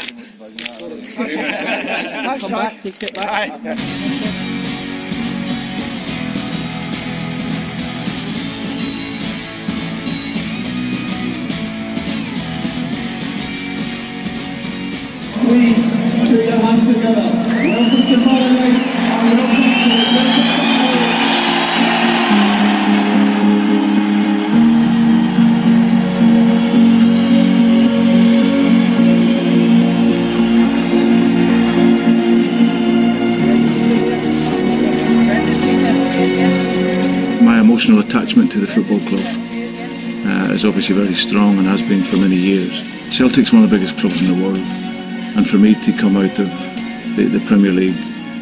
Come back, take a step back. Okay. Please put your hands together. Welcome to Paradise and welcome to the Celtic family. My emotional attachment to the football club is obviously very strong and has been for many years. Celtic's one of the biggest clubs in the world. And for me to come out of the Premier League,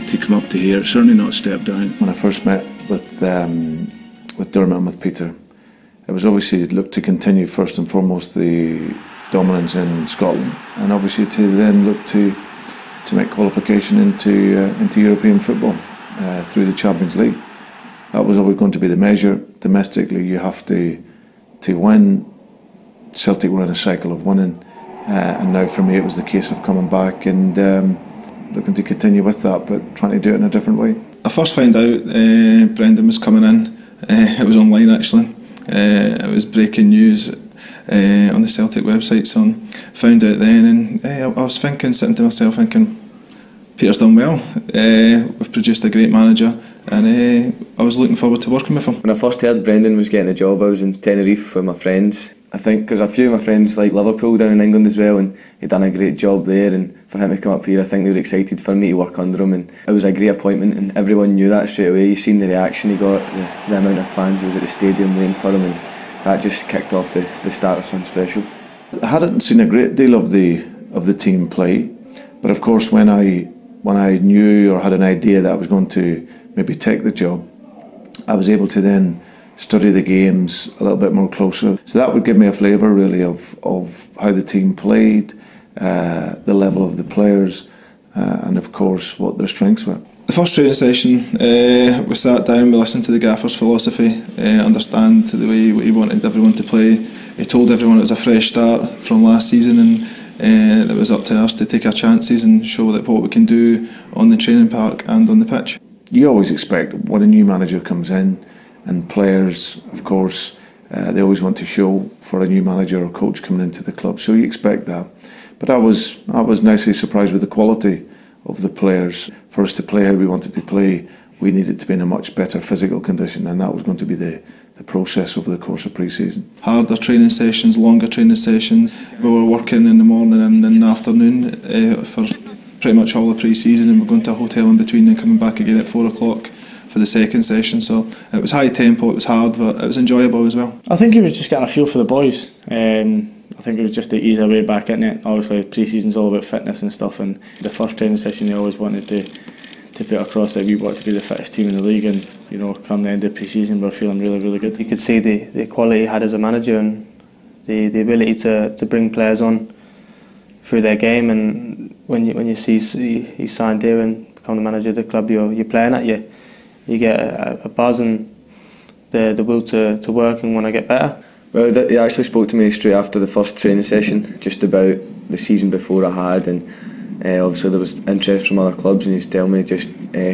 to come up to here, certainly not a step down. When I first met with Dermot and with Peter, it was obviously look to continue first and foremost the dominance in Scotland, and obviously to then look to make qualification into European football through the Champions League. That was always going to be the measure. Domestically, you have to win. Celtic were in a cycle of winning. And now for me it was the case of coming back and looking to continue with that, but trying to do it in a different way. I first found out Brendan was coming in. It was online actually. It was breaking news on the Celtic website, so I found out then, and I was sitting to myself thinking, Peter's done well. We've produced a great manager, and I was looking forward to working with him. When I first heard Brendan was getting a job, I was in Tenerife with my friends. I think because a few of my friends like Liverpool down in England as well, and he'd done a great job there, and for him to come up here, I think they were excited for me to work under him, and it was a great appointment, and everyone knew that straight away. You seen the reaction he got, the amount of fans who was at the stadium waiting for him, and that just kicked off the start of something special. I hadn't seen a great deal of the team play, but of course when I knew or had an idea that I was going to maybe take the job, I was able to then study the games a little bit more closer. So that would give me a flavour really of how the team played, the level of the players, and of course what their strengths were. The first training session, we sat down, we listened to the gaffer's philosophy, understand the way he wanted everyone to play. He told everyone it was a fresh start from last season, and it was up to us to take our chances and show that what we can do on the training park and on the pitch. You always expect when a new manager comes in, and players, of course, they always want to show for a new manager or coach coming into the club, so you expect that. But I was nicely surprised with the quality of the players. For us to play how we wanted to play, we needed to be in a much better physical condition, and that was going to be the process over the course of pre-season. Harder training sessions, longer training sessions. We were working in the morning and in the afternoon for pretty much all the pre-season, and we're going to a hotel in between and coming back again at 4 o'clock for the second session. So it was high tempo, it was hard, but it was enjoyable as well. I think he was just getting a feel for the boys. I think it was just to ease our way back into it. Obviously pre-season's all about fitness and stuff, and the first training session he always wanted to put across that we want to be the fittest team in the league, and you know, come the end of pre-season we're feeling really, really good. You could see the quality he had as a manager, and the ability to bring players on through their game, and when you see he signed here and become the manager of the club, you're playing at you get a buzz and the will to work and want to get better. Well, he actually spoke to me straight after the first training session, just about the season before I had, and obviously there was interest from other clubs, and he was telling me just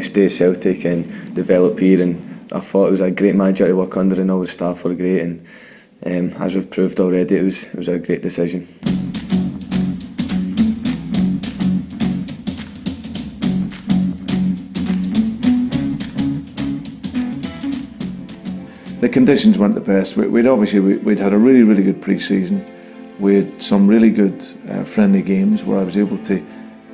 stay at Celtic and develop here, and I thought it was a great manager to work under, and all the staff were great, and as we've proved already, it was a great decision. The conditions weren't the best. We'd had a really, really good pre-season. We had some really good friendly games where I was able to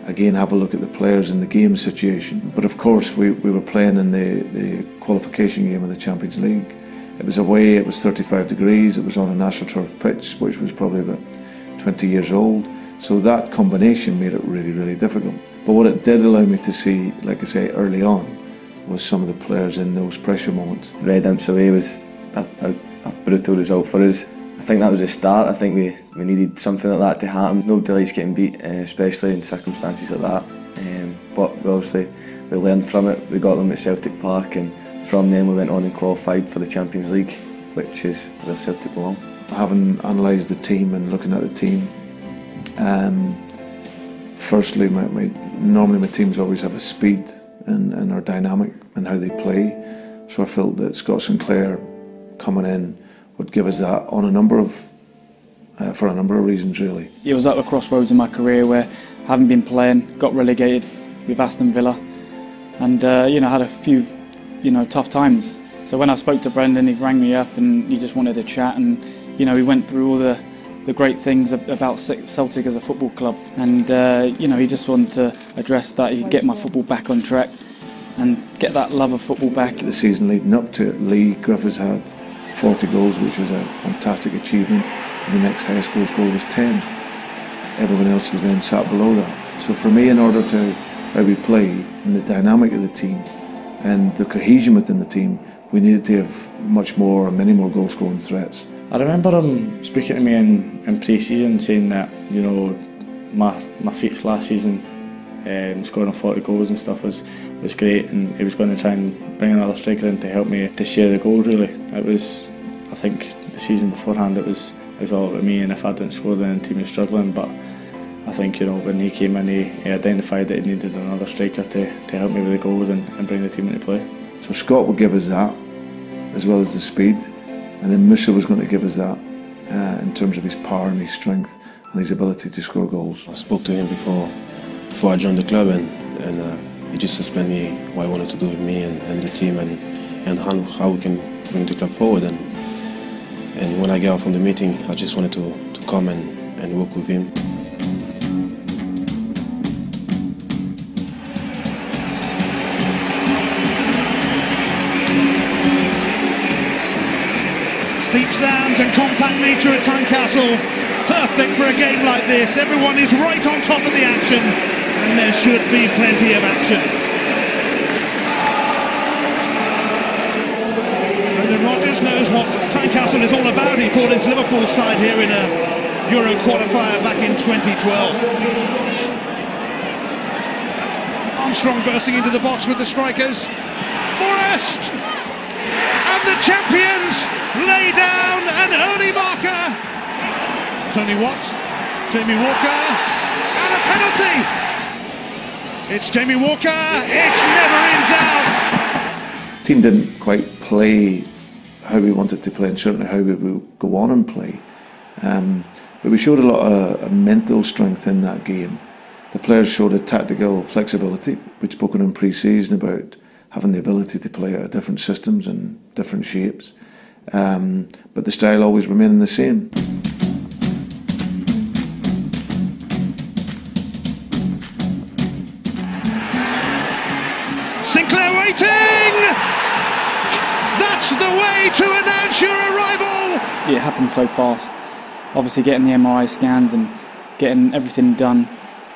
again have a look at the players and the game situation. But of course we were playing in the qualification game of the Champions League. It was away, it was 35 degrees, it was on a AstroTurf pitch which was probably about 20 years old. So that combination made it really, really difficult. But what it did allow me to see, like I say, early on, was some of the players in those pressure moments. Red Imps away was a brutal result for us. I think that was the start. I think we needed something like that to happen. Nobody likes getting beat, especially in circumstances like that. But obviously we learned from it. We got them at Celtic Park, and from then we went on and qualified for the Champions League, which is where Celtic belong. Having analysed the team and looking at the team, firstly, normally my teams always have a speed and are dynamic in how they play. So I felt that Scott Sinclair coming in would give us that on for a number of reasons, really. It was at the crossroads in my career where I haven't been playing, got relegated with Aston Villa, and had a few tough times. So when I spoke to Brendan, he rang me up and he just wanted to chat, and we went through all the great things about Celtic as a football club, and he just wanted to address that, he'd get my football back on track and get that love of football back. The season leading up to it, Lee Griffiths had 40 goals, which was a fantastic achievement, and the next highest goal scorer was 10. Everyone else was then sat below that. So for me, in order to how we play and the dynamic of the team and the cohesion within the team, we needed to have many more goal scoring threats. I remember him speaking to me in pre-season, saying that my feats last season, scoring 40 goals and stuff was great, and he was going to try and bring another striker in to help me to share the goals. Really, I think the season beforehand it was all about me, and if I didn't score then the team was struggling. But I think when he came in, he identified that he needed another striker to help me with the goals and bring the team into play. So Scott would give us that, as well as the speed, and then Musa was going to give us that in terms of his power and his strength and his ability to score goals. I spoke to him before I joined the club, and he just explained me what he wanted to do with me and the team, and how we can bring the club forward. And when I got out from the meeting, I just wanted to come and work with him. Steep stands and compact nature at Tynecastle, perfect for a game like this. Everyone is right on top of the action, and there should be plenty of action. Brendan Rodgers knows what Tynecastle is all about. He brought his Liverpool side here in a Euro qualifier back in 2012. Armstrong bursting into the box with the strikers. Forrest! And the champions lay down an early marker. Tony Watt, Jamie Walker, and a penalty. It's Jamie Walker, it's never in doubt. The team didn't quite play how we wanted to play, and certainly how we would go on and play. But we showed a lot of mental strength in that game. The players showed a tactical flexibility. We'd spoken in pre-season about having the ability to play out of different systems and different shapes. But the style always remaining the same. Sinclair waiting! That's the way to announce your arrival! It happened so fast. Obviously getting the MRI scans and getting everything done,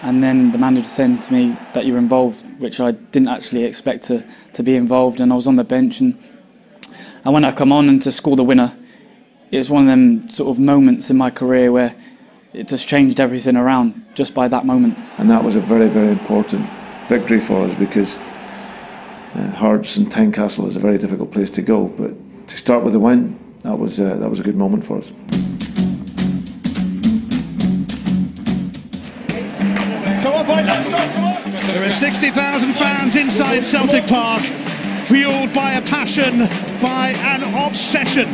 and then the manager said to me that you're involved, which I didn't actually expect to be involved, and I was on the bench, and when I come on and to score the winner, it was one of them sort of moments in my career where it just changed everything around just by that moment. And that was a very, very important victory for us, because Hearts and Tynecastle is a very difficult place to go, but to start with a win, that was a good moment for us. Come on, boys, let's go, come on! There are 60,000 fans inside Celtic Park, fueled by a passion, by an obsession.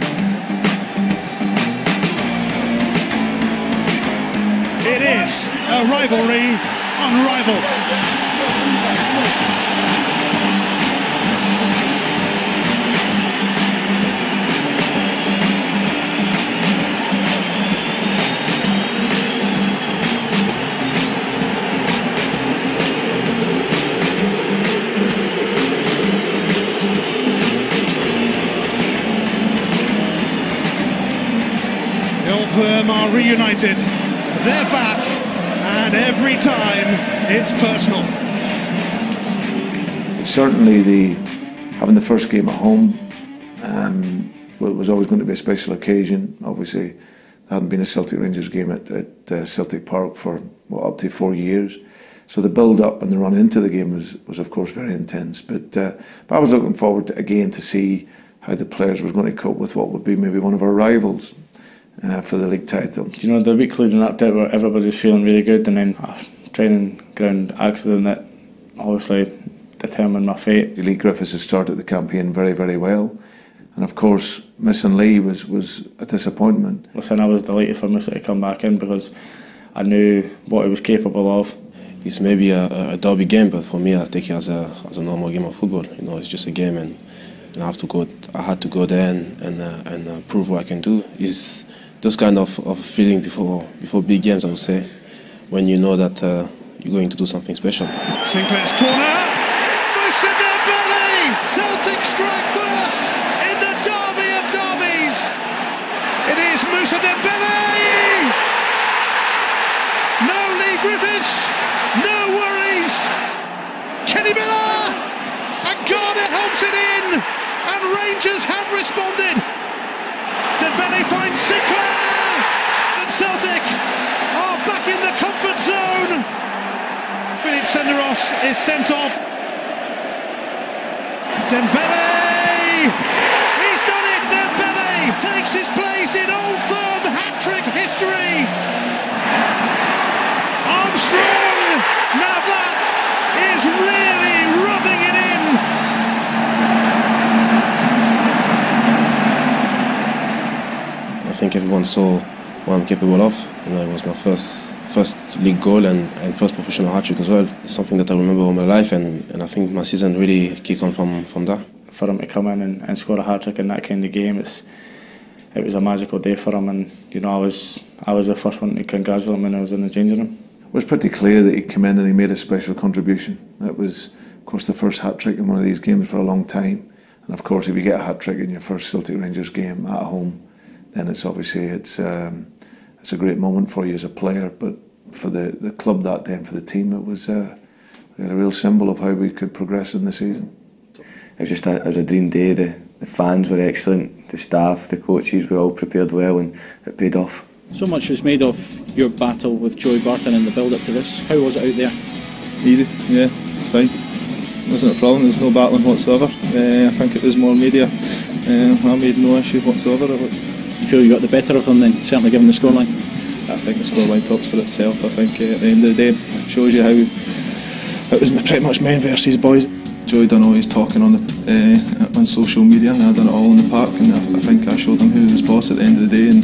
It is a rivalry unrivaled. The old firm are reunited. They're back, and every time it's personal. Certainly, having the first game at home was always going to be a special occasion. Obviously, there hadn't been a Celtic Rangers game at Celtic Park for up to 4 years. So the build-up and the run into the game was of course very intense. But I was looking forward to see how the players was going to cope with what would be maybe one of our rivals for the league title. The week leading up to it, everybody was feeling really good, and then training ground accident that obviously determined my fate. Lee Griffiths has started the campaign very, very well, and of course missing Lee was a disappointment. Listen, I was delighted for Musa to come back in because I knew what he was capable of. It's maybe a derby game, but for me, I take it as a normal game of football. You know, it's just a game, and I had to go there and prove what I can do. It's those kind of feeling before big games, I would say, when you know that you're going to do something special. Sinclair's corner. Musa Dembele! Celtic strike first in the derby of derbies. It is Musa Dembele! No Lee Griffiths, no worries. Kenny Miller! And Garnett helps it in! And Rangers have responded. Dembele finds Sinclair! And Celtic are back in the comfort zone. Philip Senderos is sent off. Dembele! He's done it! Dembele takes his place in Old Firm hat-trick history. Armstrong! Now that is really rubbing it in. I think everyone saw what I'm capable of. You know, it was my first league goal and first professional hat-trick as well. It's something that I remember all my life, and I think my season really kicked on from that. For him to come in and score a hat-trick in that kind of game, it was a magical day for him, and you know, I was the first one to congratulate him when I was in the changing room. It was pretty clear that he came in and he made a special contribution. It was, of course, the first hat-trick in one of these games for a long time, and of course if you get a hat-trick in your first Celtic Rangers game at home, then it's obviously it's a great moment for you as a player, but for the club that day and for the team, it was a real symbol of how we could progress in the season. It was just a dream day. The fans were excellent, the staff, the coaches were all prepared well, and it paid off. So much was made of your battle with Joey Barton in the build-up to this. How was it out there? Easy, yeah, it's fine. It wasn't a problem, there's no battling whatsoever. I think it was more media. I made no issue whatsoever of it. You feel you got the better of them then, certainly given the scoreline? I think the scoreline talks for itself. I think at the end of the day it shows you how it was pretty much men versus boys. Joey done all his talking on social media, and I done it all in the park, and I think I showed him who was boss at the end of the day. And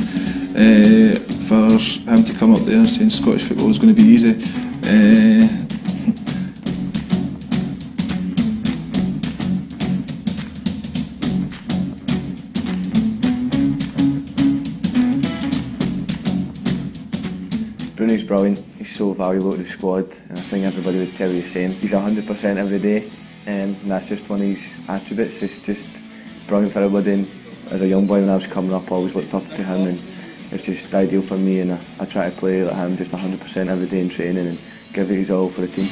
for him to come up there and saying Scottish football was going to be easy, Bruni's brilliant, he's so valuable to the squad, and I think everybody would tell you the same. He's 100% every day, and that's just one of his attributes. It's just brilliant for everybody, and as a young boy when I was coming up I always looked up to him, and it's just ideal for me, and I try to play like him, just 100% every day in training and give it his all for the team.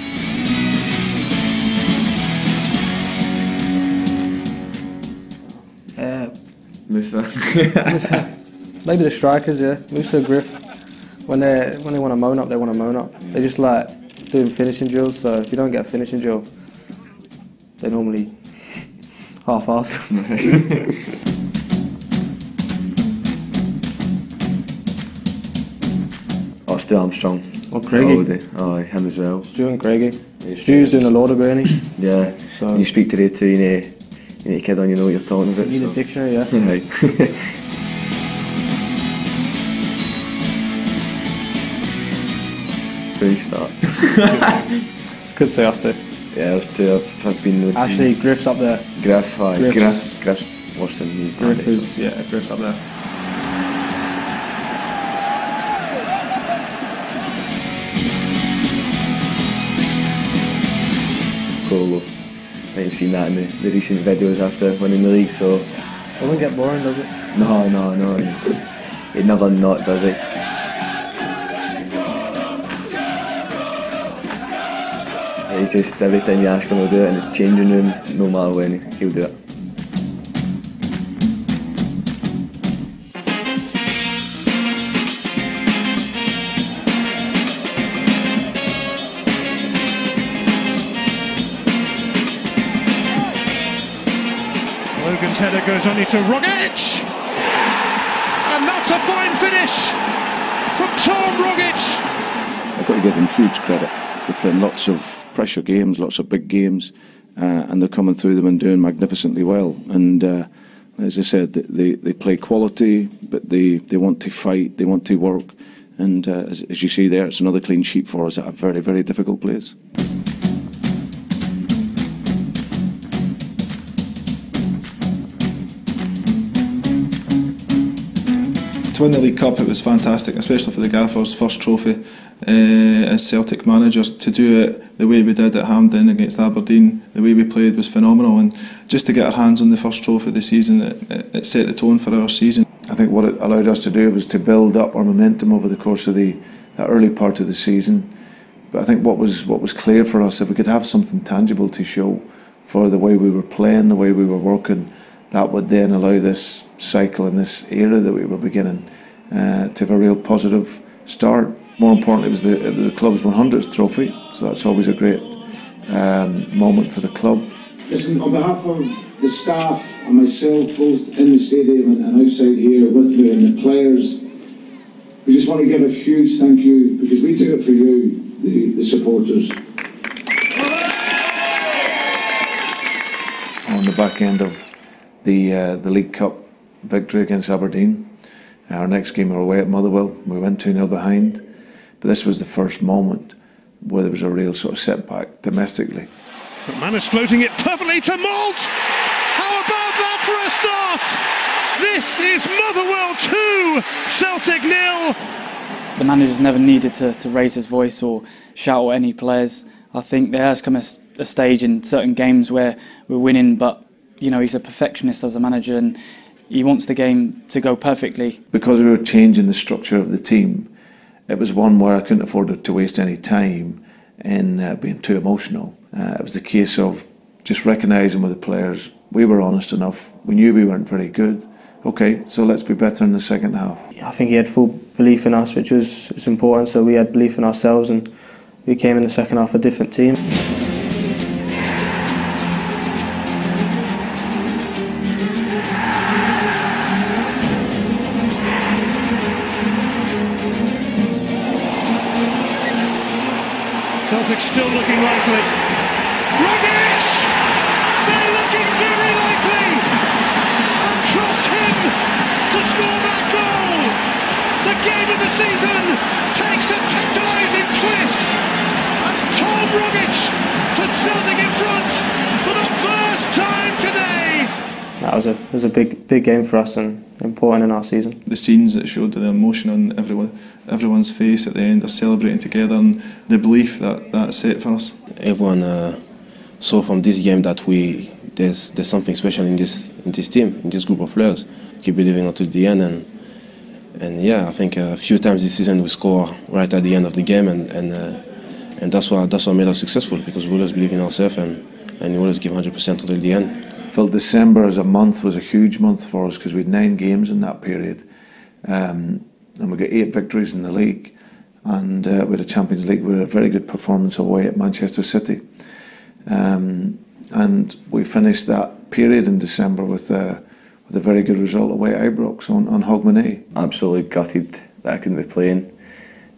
Musa. Maybe the strikers, yeah. Musa, Griff. When they want to mount up, they want to mount up. They just like doing finishing drills, so if you don't get a finishing drill, they normally half-ass. Oh, Stu Armstrong. Or Craigie. Oh, him as well. Stu and Craigie. Stu's doing a lot of granny. Yeah, so when you speak to the two, you need a kid on, you know what you're talking about. You need a dictionary, yeah. Right. Pretty start. Could say us two. Yeah, us two. I've been with Actually, Griff's up there. Griff's worse than me. Griff is, yeah, Griff's up there. Colo. Might have seen that in the recent videos after winning the league, so... It doesn't get boring, does it? No. It never not, does it? It's just every time you ask him, he'll do it in the changing room, no matter when, he'll do it. Logan's header goes only to Rogic, and that's a fine finish from Tom Rogic. I've got to give him huge credit. They're playing lots of pressure games, lots of big games, and they're coming through them and doing magnificently well. And as I said, they play quality, but they want to fight, they want to work. And as you see there, it's another clean sheet for us at a very, very difficult place. To win the League Cup, it was fantastic, especially for the Gaffer's first trophy as Celtic manager. To do it the way we did at Hampden against Aberdeen, the way we played was phenomenal, and just to get our hands on the first trophy of the season, it set the tone for our season. I think what it allowed us to do was to build up our momentum over the course of that early part of the season. But I think what was clear for us, if we could have something tangible to show for the way we were playing, the way we were working, that would then allow this cycle and this era that we were beginning to have a real positive start. More importantly, it was the club's 100th trophy, so that's always a great moment for the club. Listen, on behalf of the staff and myself, both in the stadium and outside here with me, and the players, we just want to give a huge thank you, because we do it for you, the supporters. On the back end of the League Cup victory against Aberdeen, our next game we were away at Motherwell. We went 2-0 behind, but this was the first moment where there was a real sort of setback domestically. McManus floating it perfectly to Malt. How about that for a start? This is Motherwell 2, Celtic 0. The manager's never needed to raise his voice or shout at any players. I think there has come a stage in certain games where we're winning, but you know, he's a perfectionist as a manager and he wants the game to go perfectly. Because we were changing the structure of the team, it was one where I couldn't afford to waste any time in being too emotional. It was the case of just recognising with the players, we were honest enough, we knew we weren't very good. Okay, so let's be better in the second half. I think he had full belief in us, which was important, so we had belief in ourselves and we came in the second half a different team. Celtic still looking likely. Rogic! They're looking very likely! And trust him to score that goal! The game of the season takes a tantalising twist as Tom Rogic puts Celtic in front for the first time today! That was a big game for us and important in our season. The scenes that showed the emotion on everyone's face at the end, they're celebrating together, and the belief that set for us. Everyone saw from this game that there's something special in this team, in this group of players. Keep believing until the end, and yeah, I think a few times this season we score right at the end of the game, and that's what made us successful, because we always believe in ourselves and we always give 100% until the end. I felt December as a month was a huge month for us, because we had 9 games in that period, and we got 8 victories in the league, and we had a Champions League. We had a very good performance away at Manchester City, and we finished that period in December with a very good result away at Ibrox on Hogmanay. Absolutely gutted that I couldn't be playing.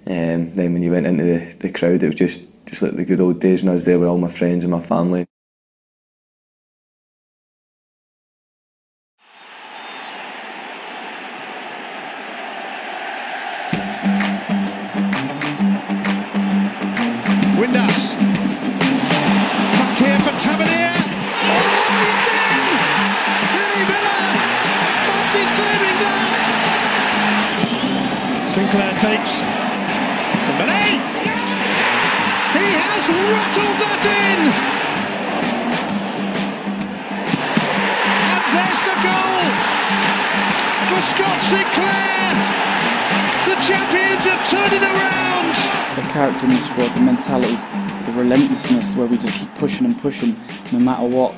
Then when you went into the crowd, it was just like the good old days when I was there with all my friends and my family. Windass. Back here for Tavernier. Oh, it's in! Billy Miller fancies claiming that. Sinclair takes Dembele. He has rattled that in. And there's the goal for Scott Sinclair. The champions have turned it around. The character in the squad, the mentality, the relentlessness where we just keep pushing and pushing no matter what.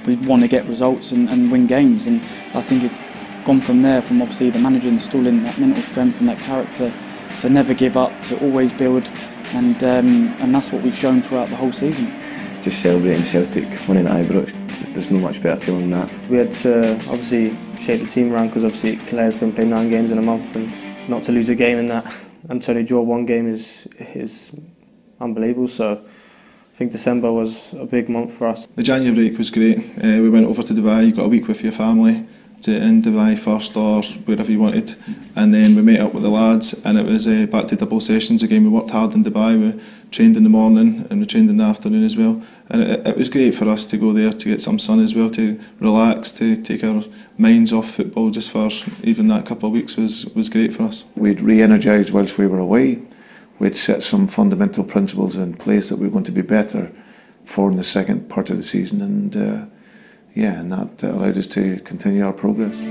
We want to get results and win games, and I think it's gone from there, from obviously the manager installing that mental strength and that character to never give up, to always build, and that's what we've shown throughout the whole season. Just celebrating Celtic winning at Ibrox, there's no much better feeling than that. We had to obviously shape the team around, because obviously Claire's going to play 9 games in a month, and not to lose a game in that and to only draw 1 game is unbelievable. So I think December was a big month for us. The January break was great. We went over to Dubai, got a week with your family in Dubai first or wherever you wanted, and then we met up with the lads, and it was back to double sessions again. We worked hard in Dubai, we trained in the morning and we trained in the afternoon as well, and it was great for us to go there to get some sun as well, to relax, to take our minds off football just for even that couple of weeks was great for us. We'd re-energised whilst we were away. We'd set some fundamental principles in place that we were going to be better for in the second part of the season, and that allowed us to continue our progress.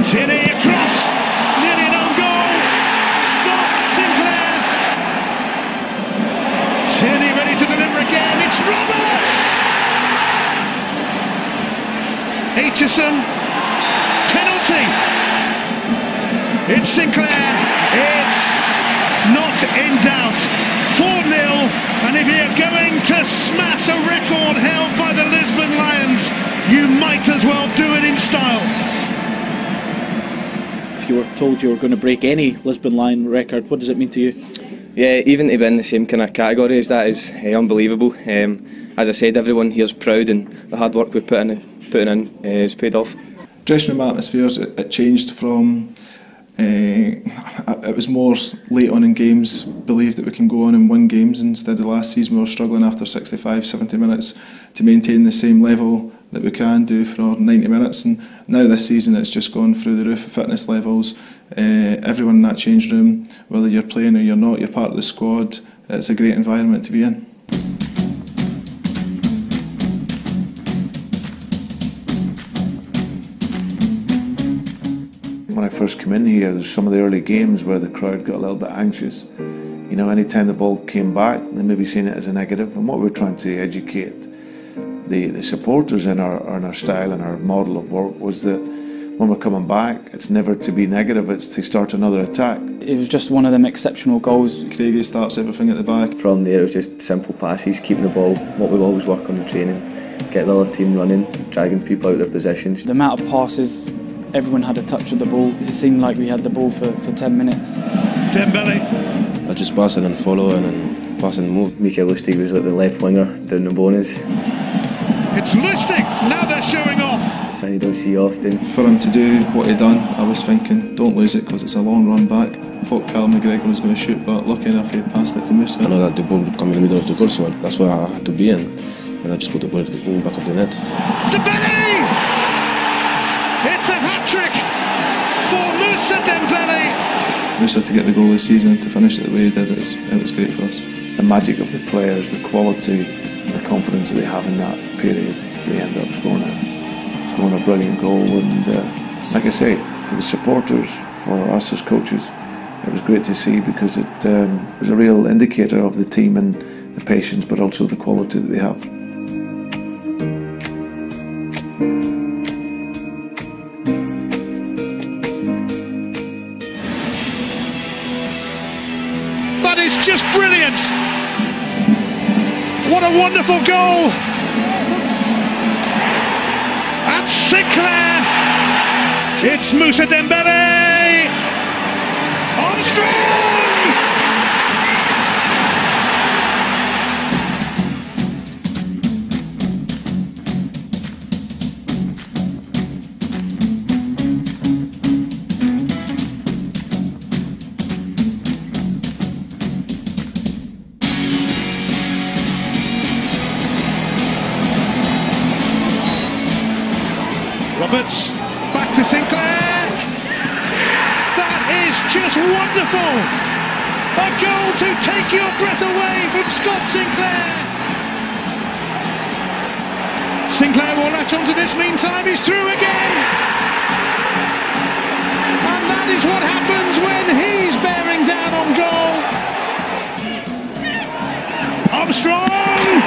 Tierney across, nearly an own goal. Scott Sinclair. Tierney ready to deliver again. It's Roberts. Aitchison. Penalty. It's Sinclair. It's not in doubt. 4-0. And if you're going to smash a record held by the Lisbon Lions, you might as well do it in style. If you were told you were going to break any Lisbon Lion record, what does it mean to you? Yeah, even to be in the same kind of category as that is unbelievable. As I said, everyone here's proud, and the hard work we're putting in is paid off. Dressing room atmospheres, it changed from it was more late on in games, believed that we can go on and win games. Instead of last season we were struggling after 65-70 minutes to maintain the same level that we can do for 90 minutes, and now this season it's just gone through the roof of fitness levels. Everyone in that change room, whether you're playing or you're not, you're part of the squad. It's a great environment to be in. When I first came in here, there's some of the early games where the crowd got a little bit anxious. You know, any time the ball came back, they maybe seen it as a negative. And what we're trying to educate the supporters in our style and our model of work was that when we're coming back, it's never to be negative, it's to start another attack. It was just one of them exceptional goals. Craigie starts everything at the back. From there it was just simple passes, keeping the ball, what we always work on in training, get the other team running, dragging people out of their positions. The amount of passes, everyone had a touch of the ball. It seemed like we had the ball for 10 minutes. Dembele. I just pass it and follow and then pass and move. Mikel Lustig was like the left winger down the bonus. It's Lustig, now they're showing off. So you don't see often. For him to do what he done, I was thinking, don't lose it because it's a long run back. I thought Cal McGregor was going to shoot, but lucky enough he passed it to Musa. I know that the ball would come in the middle of the goal, so that's where I had to be in. And I just put the ball back of the net. Dembele! It's a hat-trick for Moussa Dembele. Musa to get the goal this season, to finish it the way he did, it was great for us. The magic of the players, the quality and the confidence that they have in that period, they end up scoring a brilliant goal. And like I say, for the supporters, for us as coaches, it was great to see, because it was a real indicator of the team and the patience, but also the quality that they have. That is just brilliant. What a wonderful goal. And Sinclair. It's Moussa Dembele. Armstrong. Roberts, back to Sinclair. That is just wonderful. A goal to take your breath away from Scott Sinclair. Sinclair will latch onto this meantime. He's through again. And that is what happens when he's bearing down on goal. Armstrong.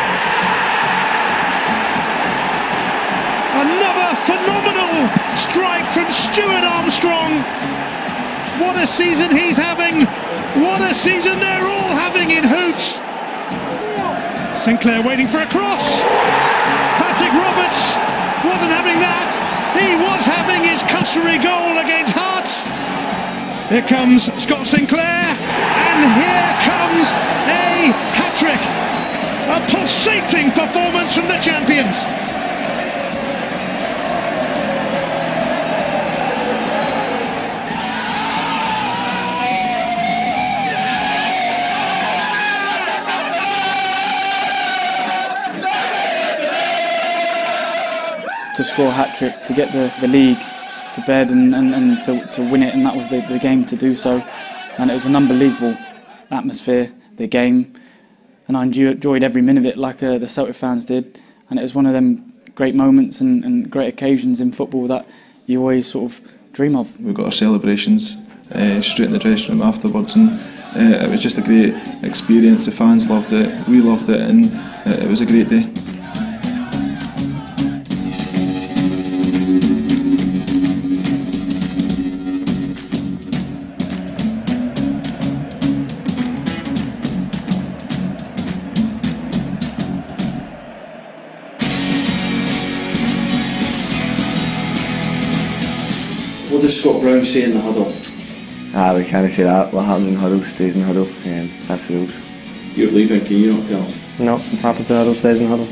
strike from Stuart Armstrong. What a season he's having. What a season they're all having in hoops. Sinclair waiting for a cross. Patrick Roberts wasn't having that. He was having his customary goal against Hearts. Here comes Scott Sinclair, and here comes a hat-trick. A pulsating performance from the champions. To score a hat-trick, to get the league to bed and to win it, and that was the game to do so. And it was an unbelievable atmosphere, the game, and I enjoyed every minute of it like the Celtic fans did. And it was one of them great moments and great occasions in football that you always sort of dream of. We got our celebrations straight in the dressing room afterwards, and it was just a great experience. The fans loved it, we loved it, and it was a great day. What does Scott Brown say in the huddle? We can't say that. What happens in huddle stays in huddle. That's the rules. You're leaving, can you not tell us? No, what happens in huddle stays in huddle.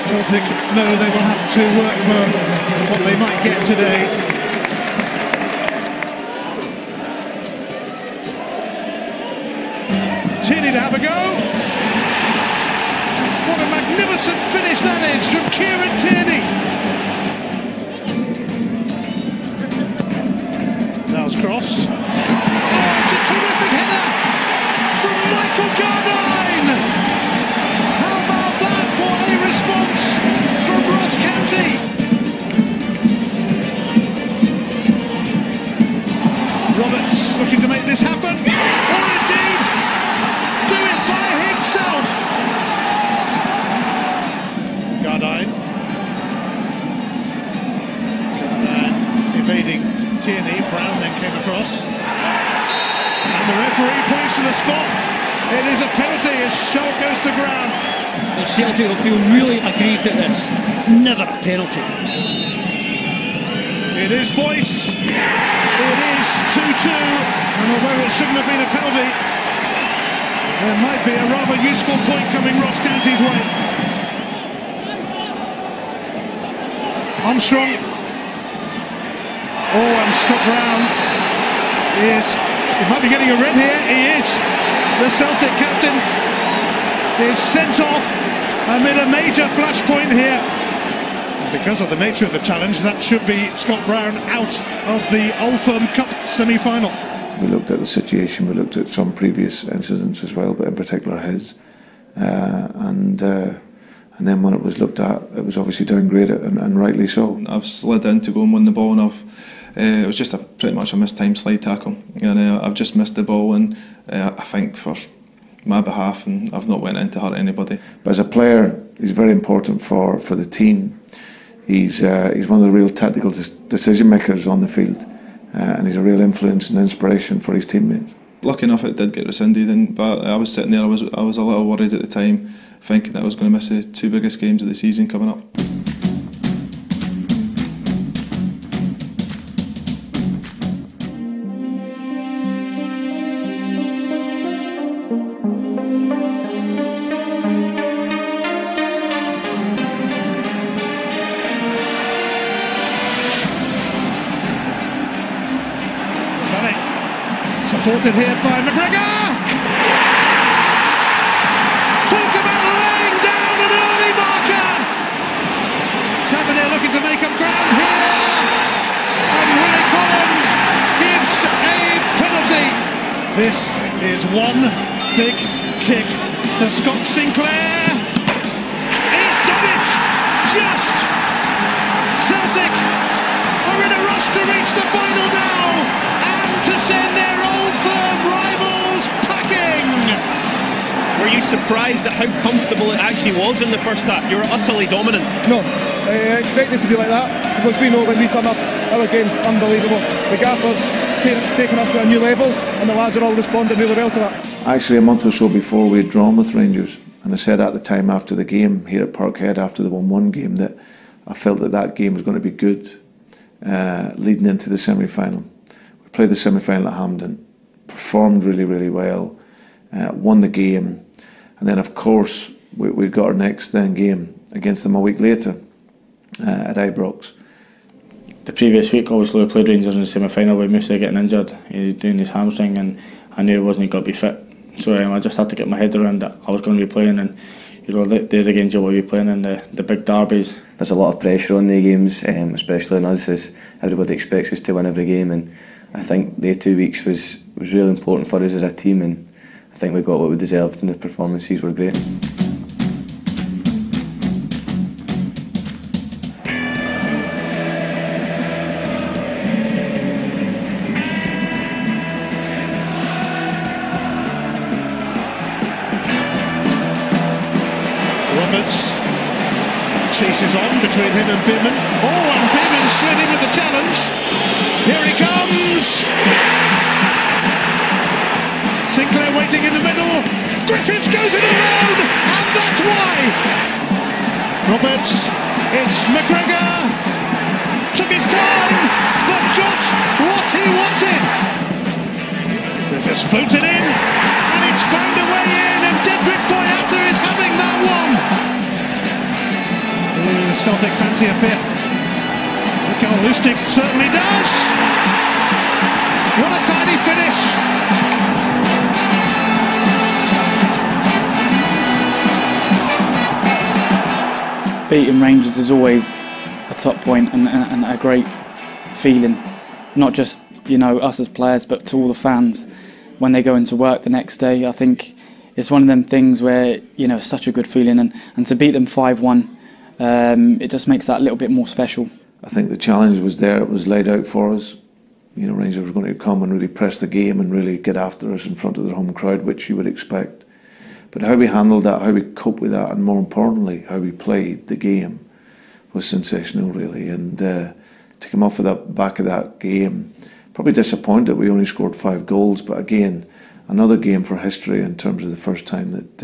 Celtic know they will have to work for what they might get today. Tierney to have a go. What a magnificent finish that is from Kieran Tierney. Dow's cross. Oh, it's a terrific header from Michael Gardine. How about that for a response from Ross County? Roberts looking to make this happen, or indeed do it by himself. Gardine evading Tierney. Brown then came across, and the referee points to the spot. It is a penalty as Shaw goes to ground. The Celtic will feel really aggrieved at this. It's never a penalty. It is Boyce. It is 2-2, and although it shouldn't have been a penalty, there might be a rather useful point coming Ross County's way. Armstrong. Oh, and Scott Brown he might be getting a red here. He is. The Celtic captain is sent off amid a major flashpoint here. Because of the nature of the challenge, that should be Scott Brown out of the Old Firm Cup semi-final. We looked at the situation, we looked at some previous incidents as well, but in particular his. And then when it was looked at, it was obviously downgraded, and rightly so. I've slid in to go and win the ball, and it was just pretty much a mistimed slide tackle, and I've just missed the ball, and I think for my behalf, and I've not went in to hurt anybody. But as a player, he's very important for the team. He's one of the real tactical decision makers on the field, and he's a real influence and inspiration for his teammates. Lucky enough, it did get rescinded, but I was sitting there. I was a little worried at the time, thinking that I was going to miss the two biggest games of the season coming up. Supported here by McGregor. Talk about laying down an early marker. Tavernier looking to make up ground here, and Willie Collum gives a penalty. This is one big kick for Scott Sinclair. He's done it. Just Celtic are in a rush to reach the final now, and to send their Old Firm rivals packing. surprised at how comfortable it actually was in the first half? You were utterly dominant. No, I expected it to be like that, because we know when we turn up, our game's unbelievable. The gaffer's taking us to a new level, and the lads are all responding really well to that. Actually, a month or so before we had drawn with Rangers, and I said at the time after the game here at Parkhead, after the 1-1 game, that I felt that that game was going to be good leading into the semi-final. We played the semi-final at Hampden, performed really well, won the game, and then of course we got our next game against them a week later at Ibrox. The previous week, obviously, we played Rangers in the semi-final with Musa getting injured, doing his hamstring, and I knew he wasn't going to be fit. So I just had to get my head around that I was going to be playing, and there again, Joe will be playing in the big derbies. There's a lot of pressure on the games, especially on us, as everybody expects us to win every game, and I think the 2 weeks was really important for us as a team, and I think we got what we deserved, and the performances were great. Chases on between him and Beeman. Oh, and Beeman slid in with the challenge. Here he comes. Sinclair waiting in the middle. Griffiths goes it alone, and that's why. Roberts, it's McGregor. Took his time, but got what he wanted. Griffiths floated in, and it's found a way in, and Dedrick Boyata is having that one. Celtic fancy a fifth. Mikael Lustig certainly does. What a tidy finish. Beating Rangers is always a top point and a great feeling. Not just, us as players, but to all the fans when they go into work the next day. I think it's one of them things where, it's such a good feeling, and to beat them 5-1, it just makes that a little bit more special. I think the challenge was there, it was laid out for us. Rangers were going to come and really press the game and really get after us in front of their home crowd, which you would expect. But how we handled that, how we coped with that, and more importantly, how we played the game was sensational, really. And to come off of the back of that game, probably disappointed we only scored 5 goals, but again, another game for history in terms of the first time that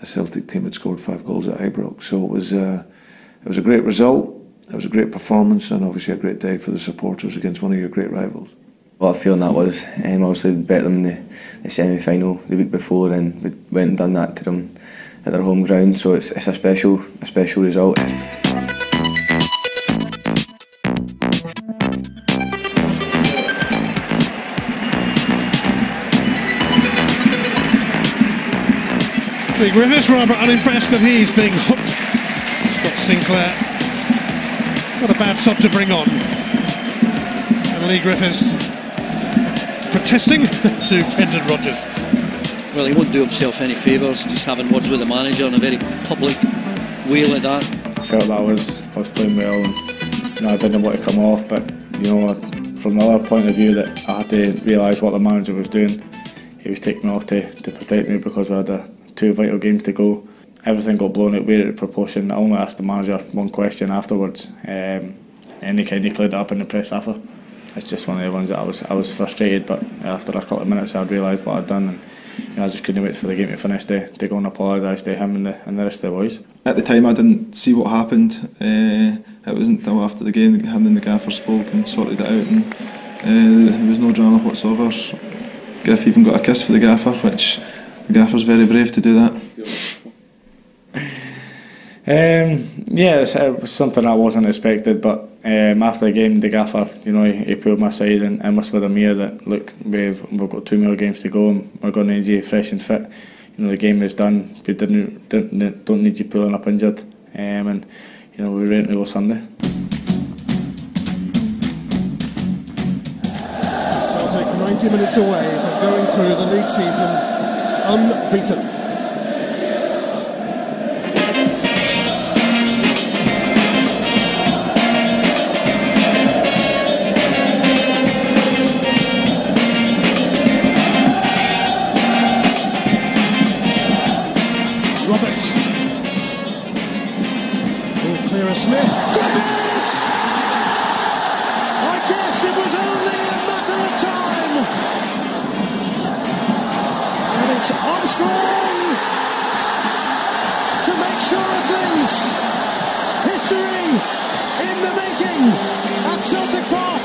a Celtic team had scored 5 goals at Ibrox. So it was a great result, it was a great performance, and obviously a great day for the supporters against one of your great rivals. What a feeling that was. Obviously we beat them in the semi-final the week before, and we went and done that to them at their home ground, so it's a special result. Lee Griffiths rather unimpressed that he's being hooked. Scott Sinclair got a bad sub to bring on, and Lee Griffiths protesting to Brendan Rodgers. Well, he won't do himself any favours just having words with the manager in a very public way like that. I felt that I was playing well, and I didn't want to come off, but from another point of view, that I had to realise what the manager was doing. He was taking me off to protect me because we had 2 vital games to go. Everything got blown out way out of proportion. I only asked the manager one question afterwards, and he kind of cleared it up in the press after. It's just one of the ones that I was frustrated, but after a couple of minutes I'd realised what I'd done, and I just couldn't wait for the game to finish to go and apologise to him and the rest of the boys. At the time I didn't see what happened. It wasn't until after the game that him and the gaffer spoke and sorted it out, and there was no drama whatsoever. Griff even got a kiss for the gaffer, which the gaffer's very brave to do that. Yeah, it was something I wasn't expected, but after the game, the gaffer, he pulled my side and whispered in my ear that, look, we've got 2 more games to go, and we're going to need you fresh and fit. The game is done. We don't need you pulling up injured, and we're ready to go Sunday. Celtic 90 minutes away from going through the league season unbeaten. Roberts. Ball clear of Smith. Roberts! I guess it was only a matter of time. And it's Armstrong to make sure of things. History in the making at Celtic Park.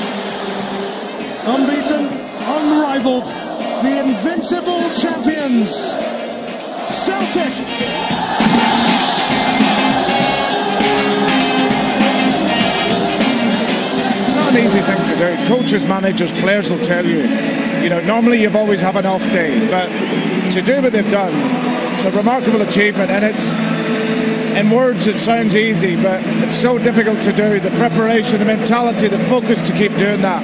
Unbeaten, unrivaled, the Invincible champions, Celtic. It's not an easy thing to do. Coaches, managers, players will tell you, normally you've always have an off day, but to do what they've done, it's a remarkable achievement, and it's, in words it sounds easy, but it's so difficult to do. The preparation, the mentality, the focus to keep doing that.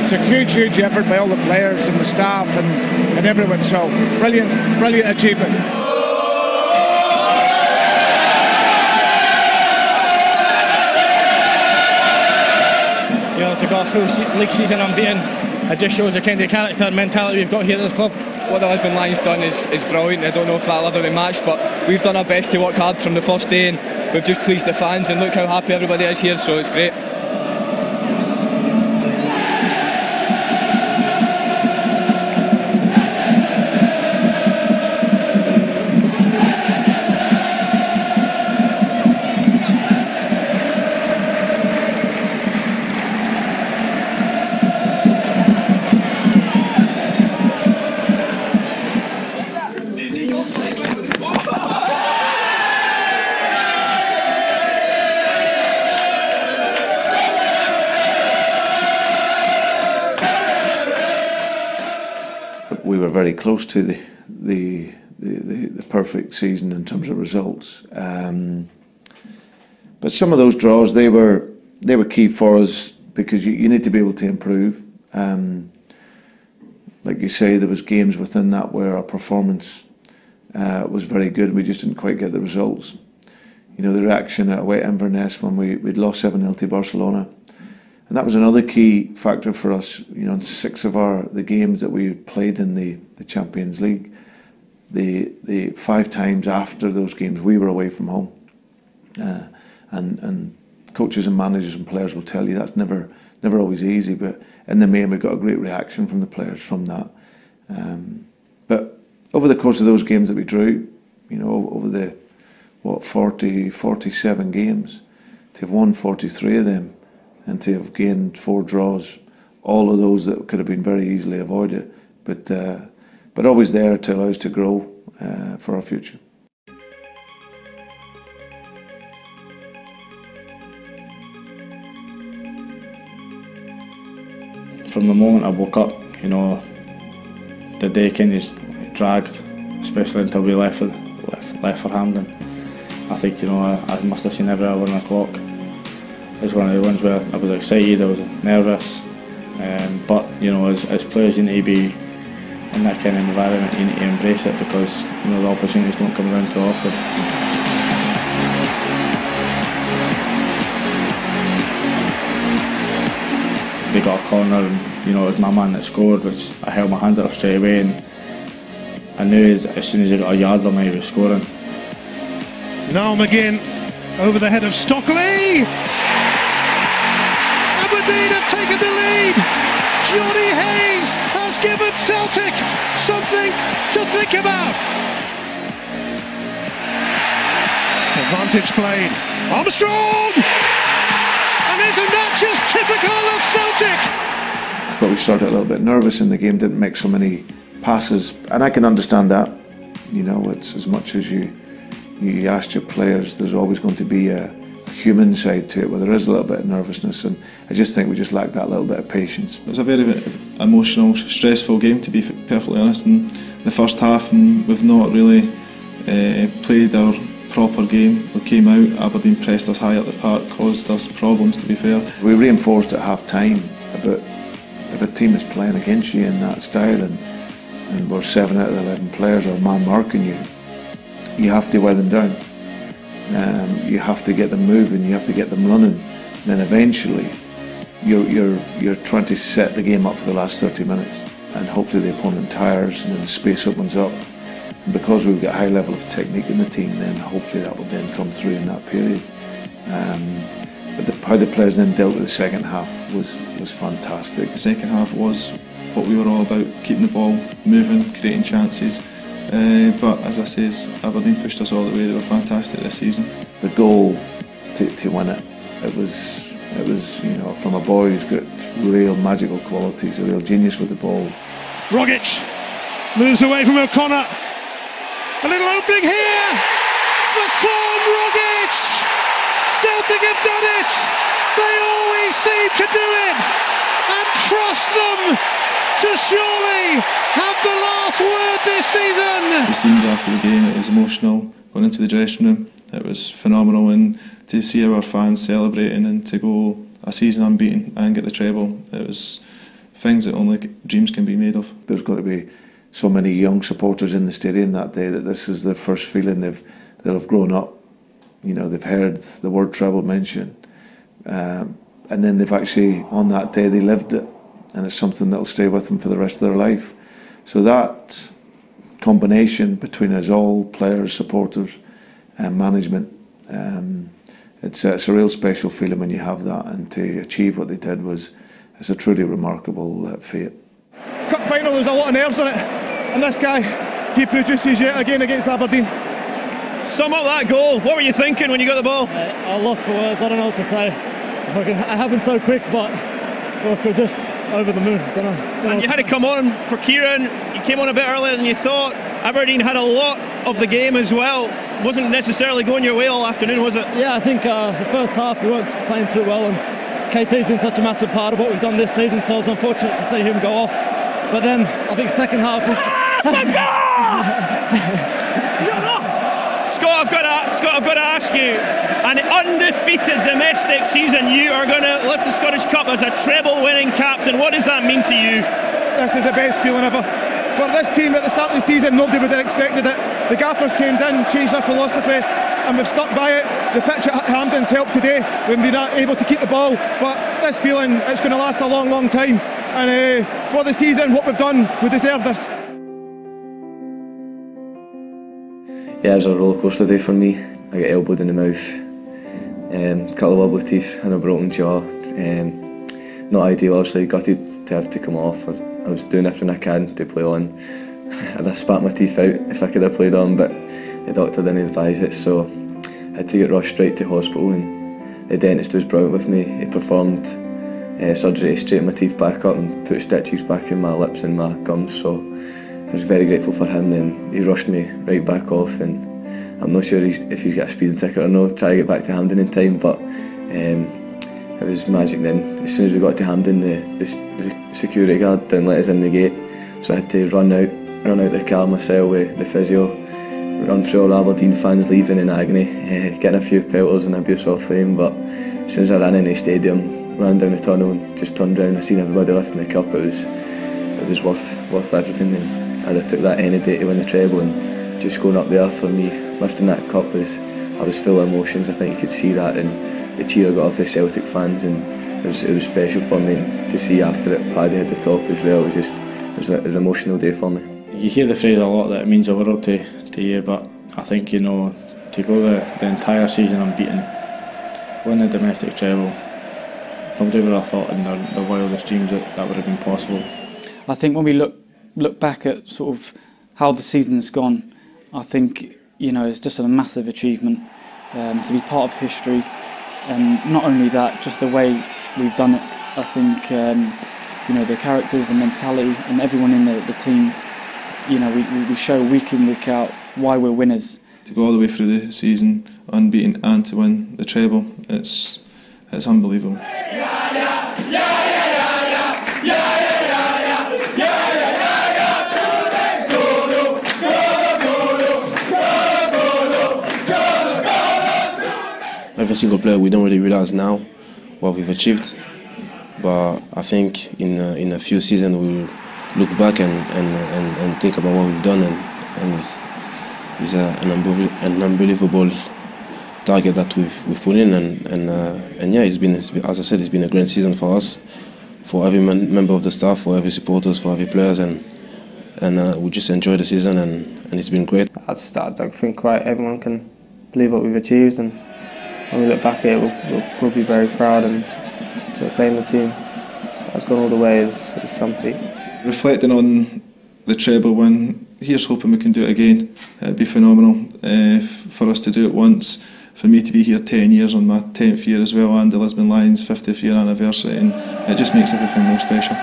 It's a huge, huge effort by all the players and the staff and everyone. So brilliant, brilliant achievement. To go a full league season unbeaten, it just shows the kind of character and mentality we've got here at this club. What the Lisbon Lions done is brilliant. I don't know if that'll ever be matched, but we've done our best to work hard from the first day, and we've just pleased the fans, and look how happy everybody is here, so it's great. We were very close to the perfect season in terms of results, but some of those draws they were key for us because you need to be able to improve. Like you say, there was games within that where our performance was very good. We just didn't quite get the results. The reaction at away at Inverness when we'd lost 7-0 to Barcelona. And that was another key factor for us. In 6 of the games that we played in the Champions League, the 5 times after those games we were away from home. And coaches and managers and players will tell you that's never always easy. But in the main, we got a great reaction from the players from that. But over the course of those games that we drew, over the 47 games, to have won 43 of them. And to have gained 4 draws, all of those that could have been very easily avoided, but always there to allow us to grow for our future. From the moment I woke up, the day kind of dragged, especially until we left for Hampden. I think I must have seen every hour on the clock. It's one of the ones where I was excited, I was nervous, but as players you need to be in that kind of environment, you need to embrace it because the opportunities don't come around too often. They got a corner and it was my man that scored, which I held my hands up straight away, and I knew as soon as he got a yard on me he was scoring. Now McGinn over the head of Stockley. Aberdeen have taken the lead. Johnny Hayes has given Celtic something to think about. Advantage played. Armstrong! And isn't that just typical of Celtic? I thought we started a little bit nervous in the game, didn't make so many passes, and I can understand that. It's as much as you asked your players, there's always going to be a human side to it where there is a little bit of nervousness, and I just think we just lacked that little bit of patience. It was a very emotional, stressful game, to be perfectly honest, in the first half, and we've not really played our proper game. We came out, Aberdeen pressed us high up the park, caused us problems, to be fair. We reinforced at half time about if a team is playing against you in that style and we're 7 out of 11 players are man marking you, you have to wear them down. You have to get them moving, you have to get them running, and then eventually you're trying to set the game up for the last 30 minutes, and hopefully the opponent tires and then the space opens up because we've got a high level of technique in the team, then hopefully that will then come through in that period. But how the players then dealt with the second half was fantastic. The second half was what we were all about, keeping the ball moving, creating chances. But as I say, Aberdeen pushed us all the way. They were fantastic this season. The goal to win it, it was from a boy who's got real magical qualities, a real genius with the ball. Rogic moves away from O'Connor. A little opening here for Tom Rogic. Celtic have done it. They always seem to do it, and trust them to surely have the last word this season. The scenes after the game, it was emotional. Going into the dressing room, it was phenomenal, and to see our fans celebrating and to go a season unbeaten and get the treble, it was things that only dreams can be made of. There's got to be so many young supporters in the stadium that day that this is their first feeling. They'll have grown up, they've heard the word treble mentioned, and then they've actually, on that day, they lived it, and it's something that'll stay with them for the rest of their life. So that combination between us all, players, supporters and management, it's a real special feeling when you have that, and to achieve what they did it's a truly remarkable feat. Cup final, there's a lot of nerves on it, and this guy, he produces yet again against Aberdeen. Sum up that goal. What were you thinking when you got the ball? I lost for words. I don't know what to say. It happened so quick, but we're just over the moon. And you had to come on for Kieran. You came on a bit earlier than you thought. Aberdeen had a lot of the game as well. Wasn't necessarily going your way all afternoon, was it? Yeah, I think the first half we weren't playing too well, and KT's been such a massive part of what we've done this season, so I was unfortunate to see him go off. But then I think second half was... Scott, I've got to ask you, an undefeated domestic season, you are going to lift the Scottish Cup as a treble-winning captain. What does that mean to you? This is the best feeling ever. For this team at the start of the season, nobody would have expected it. The gaffers came in, changed their philosophy, and we've stuck by it. The pitch at Hampden's helped today. We've been able to keep the ball, but this feeling, it's going to last a long, long time. And for the season, what we've done, we deserve this. Yeah, it was a roller coaster day for me. I got elbowed in the mouth, a couple of wobbly teeth and a broken jaw. Not ideal, obviously, gutted to have to come off. I was doing everything I can to play on, and I spat my teeth out if I could have played on, but the doctor didn't advise it, so I had to get rushed straight to hospital, and the dentist was brilliant with me. He performed surgery to straighten my teeth back up and put stitches back in my lips and my gums, so I was very grateful for him. Then he rushed me right back off, and I'm not sure if he's got a speeding ticket or not, try to get back to Hampden in time, but it was magic then. As soon as we got to Hampden, the security guard didn't let us in the gate, so I had to run out the car myself with the physio, run through all Aberdeen fans leaving in agony, getting a few pelters and abuse off them, but as soon as I ran in the stadium, ran down the tunnel and just turned around, I seen everybody lifting the cup. It was worth everything, and I'd have took that any day to win the treble, and just going up there for me, lifting that cup, I was full of emotions. I think you could see that, and the cheer I got off the Celtic fans, and it was special for me, and to see after it Paddy at the top as well, it was an emotional day for me. You hear the phrase a lot that it means the world to you, but I think, to go the entire season unbeaten, win the domestic treble, nobody would have thought in their wildest dreams that would have been possible. I think when we look back at sort of how the season's gone, I think it's just a massive achievement to be part of history, and not only that, just the way we've done it. I think the characters, the mentality, and everyone in the team. We show week in, week out why we're winners. To go all the way through the season unbeaten and to win the treble, it's unbelievable. Every single player, we don't really realise now what we've achieved, but I think in a few seasons we'll look back and think about what we've done, and it's an unbelievable target that we've put in, and yeah, it's been, as I said, it's been a great season for us, for every member of the staff, for every supporters, for every players, and and we just enjoyed the season, and it's been great. I think quite everyone can believe what we've achieved, and when we look back at it, we'll be very proud, and to blame the team that's gone all the way is some feat. Reflecting on the treble win, here's hoping we can do it again. It'd be phenomenal for us to do it once, for me to be here 10 years on my 10th year as well, and the Lisbon Lions 50th year anniversary, and it just makes everything more special.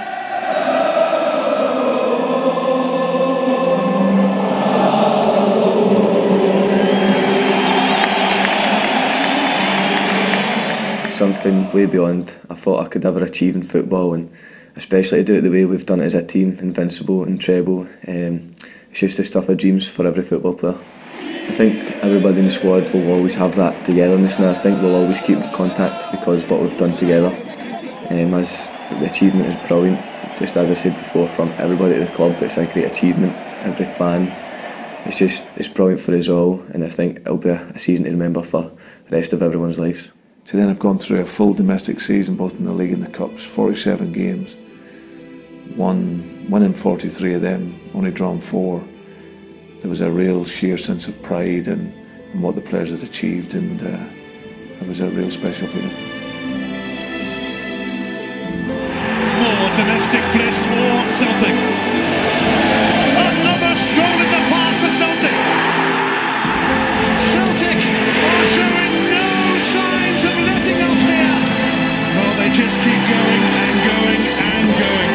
Something way beyond I thought I could ever achieve in football, and especially to do it the way we've done it as a team, Invincible and treble. It's just the stuff of dreams for every football player. I think everybody in the squad will always have that togetherness, and I think we'll always keep the contact because of what we've done together. As the achievement is brilliant, just as I said before, from everybody at the club, it's a great achievement. Every fan, it's brilliant for us all, and I think it'll be a season to remember for the rest of everyone's lives. To then have gone through a full domestic season, both in the league and the cups, 47 games, winning 43 of them, only drawn 4. There was a real sheer sense of pride in what the players had achieved, and it was a real special feeling. More domestic bliss for Celtic. Another stroll in the park for Celtic. Celtic are showing no signs of letting up here. Well, they just keep going and going and going.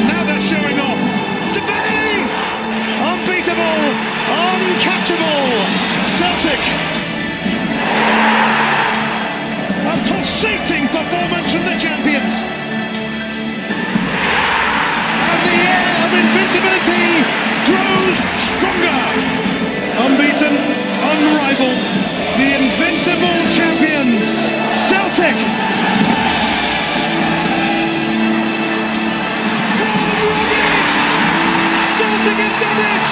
Now they're showing off. Debelly! Unbeatable! Uncatchable! Celtic! A pulsating performance from the champions. And the air of invincibility grows stronger. Unbeaten, unrivaled, the invincible champions, Celtic! From Rogic! Celtic have done it!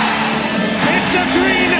It's a green